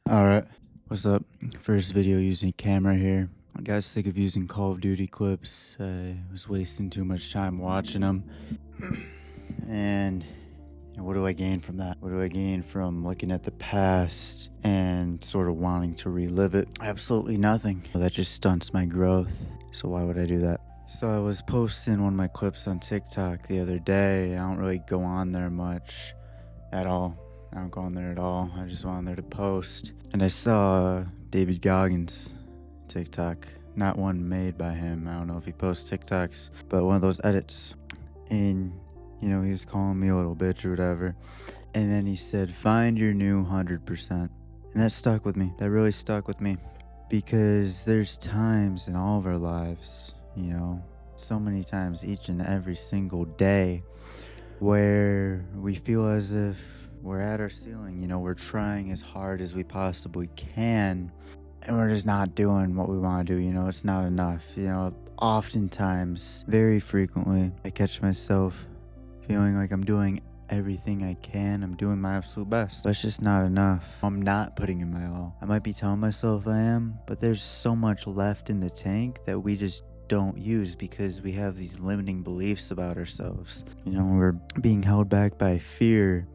Alright, what's up? First video using camera here. I got sick of using Call of Duty clips. I was wasting too much time watching them. And what do I gain from that? What do I gain from looking at the past and sort of wanting to relive it? Absolutely nothing. That just stunts my growth. So why would I do that? So I was posting one of my clips on TikTok the other day. I don't really go on there much at all. I don't go on there at all. I just went on there to post. And I saw David Goggins TikTok. Not one made by him. I don't know if he posts TikToks, but one of those edits. And, he was calling me a little bitch or whatever. And then he said, find your new 100%. And that stuck with me. That really stuck with me. Because there's times in all of our lives, so many times each and every single day where we feel as if we're at our ceiling, we're trying as hard as we possibly can, and we're just not doing what we want to do, it's not enough. Oftentimes, very frequently, I catch myself feeling like I'm doing everything I can, I'm doing my absolute best, but it's just not enough. I'm not putting in my all. I might be telling myself I am, but there's so much left in the tank that we just don't use because we have these limiting beliefs about ourselves. We're being held back by fear,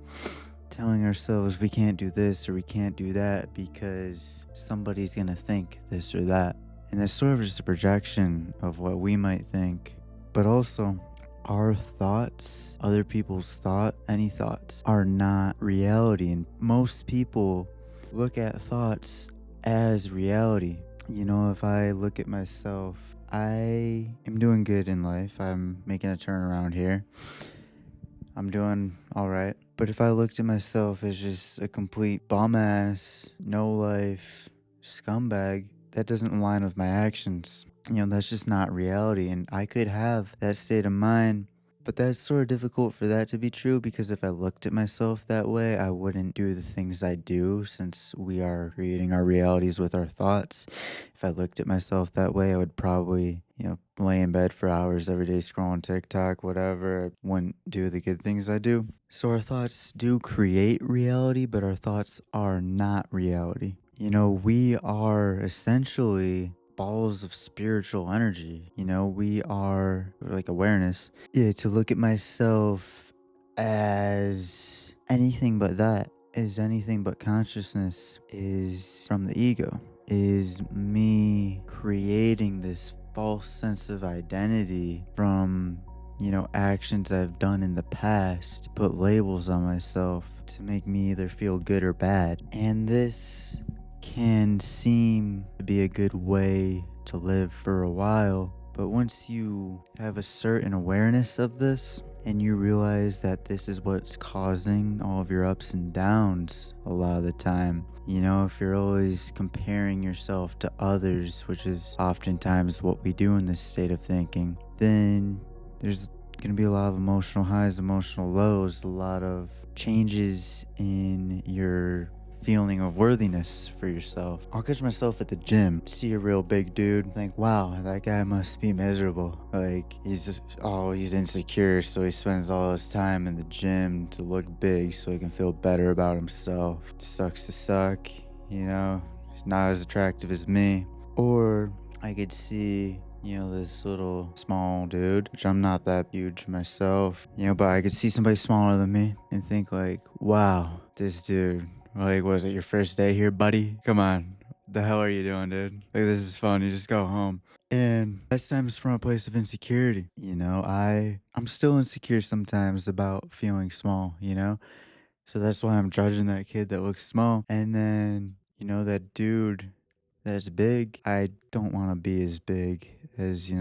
telling ourselves we can't do this or we can't do that because somebody's gonna think this or that. And that's sort of just a projection of what we might think. But also, our thoughts, other people's any thoughts are not reality. And most people look at thoughts as reality. If I look at myself, I am doing good in life. I'm making a turnaround here. I'm doing all right. But if I looked at myself as just a complete bum ass, no life scumbag, that doesn't align with my actions. That's just not reality. And I could have that state of mind, but that's sort of difficult for that to be true because if I looked at myself that way, I wouldn't do the things I do since we are creating our realities with our thoughts. If I looked at myself that way, I would probably, lay in bed for hours every day scrolling TikTok, whatever. I wouldn't do the good things I do. So our thoughts do create reality, but our thoughts are not reality. We are essentially balls of spiritual energy. We are like awareness. To look at myself as anything but that, is anything but consciousness, is from the ego, is me creating this false sense of identity from actions I've done in the past, put labels on myself to make me either feel good or bad. And this can seem to be a good way to live for a while, but once you have a certain awareness of this and you realize that this is what's causing all of your ups and downs a lot of the time, if you're always comparing yourself to others, which is oftentimes what we do in this state of thinking, then there's going to be a lot of emotional highs, emotional lows, a lot of changes in your feeling of worthiness for yourself. I'll catch myself at the gym, see a real big dude, think, wow, that guy must be miserable. Like, he's insecure, so he spends all his time in the gym to look big so he can feel better about himself. Sucks to suck, not as attractive as me. Or I could see this little small dude, which I'm not that huge myself, but I could see somebody smaller than me and think like, wow, this dude, like, was it your first day here, buddy? Come on. What the hell are you doing, dude? Like, this is fun. You just go home. And that stems from a place of insecurity. I'm still insecure sometimes about feeling small, So that's why I'm judging that kid that looks small. And then, that dude that's big, I don't want to be as big as,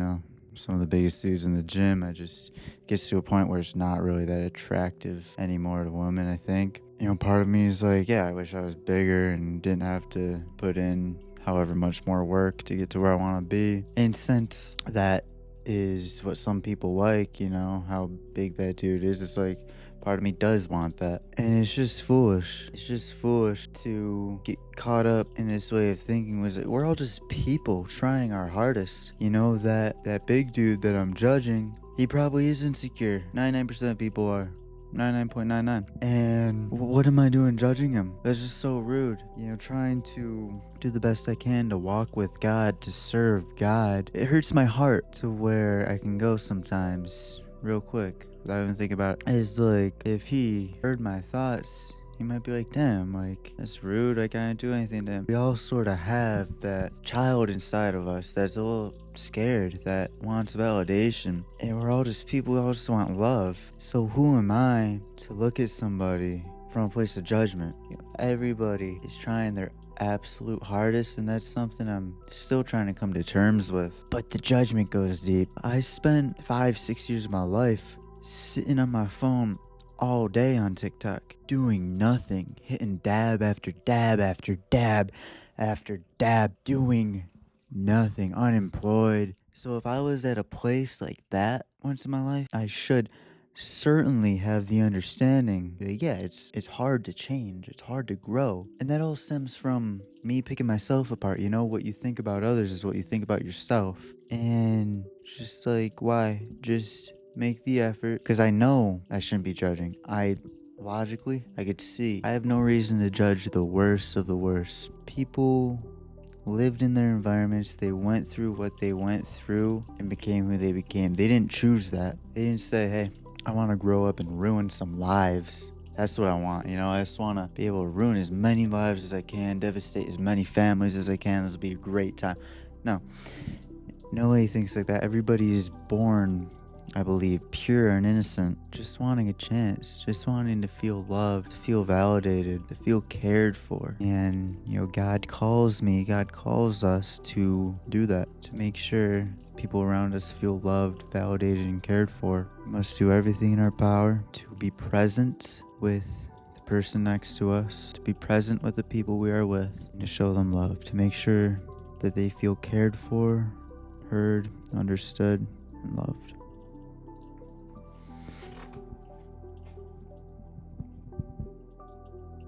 some of the biggest dudes in the gym. I just gets to a point where it's not really that attractive anymore to women, I think. Part of me is like, yeah, I wish I was bigger and didn't have to put in however much more work to get to where I want to be. And since that is what some people like, how big that dude is, it's like, part of me does want that. And it's just foolish. It's just foolish to get caught up in this way of thinking. We're all just people trying our hardest. That big dude that I'm judging, he probably is insecure. 99% of people are. 99.99. And what am I doing judging him? That's just so rude. You know, trying to do the best I can to walk with God, to serve God. It hurts my heart to where I can go sometimes real quick without even thinking about it. It's like, if he heard my thoughts, he might be like, damn, like, that's rude, I can't do anything to him. We all sort of have that child inside of us that's a little scared, that wants validation. And we're all just people, we all just want love. So who am I to look at somebody from a place of judgment? You know, everybody is trying their absolute hardest, and that's something I'm still trying to come to terms with. But the judgment goes deep. I spent 5-6 years of my life sitting on my phone all day on TikTok, doing nothing, hitting dab after dab after dab after dab, doing nothing, unemployed. So if I was at a place like that once in my life, I should certainly have the understanding that, yeah, it's hard to change, it's hard to grow. And that all stems from me picking myself apart. You know, what you think about others is what you think about yourself. And just like, why? Just make the effort, because I know I shouldn't be judging. Logically, I could see I have no reason to judge the worst of the worst. People lived in their environments, they went through what they went through and became who they became. They didn't choose that. They didn't say, hey, I want to grow up and ruin some lives. That's what I want, you know. I just want to be able to ruin as many lives as I can, devastate as many families as I can. This will be a great time. No, nobody thinks like that. Everybody is born, I believe, pure and innocent, just wanting a chance, just wanting to feel loved, to feel validated, to feel cared for. And, you know, God calls us to do that, to make sure people around us feel loved, validated, and cared for. We must do everything in our power to be present with the person next to us, to be present with the people we are with, and to show them love, to make sure that they feel cared for, heard, understood, and loved.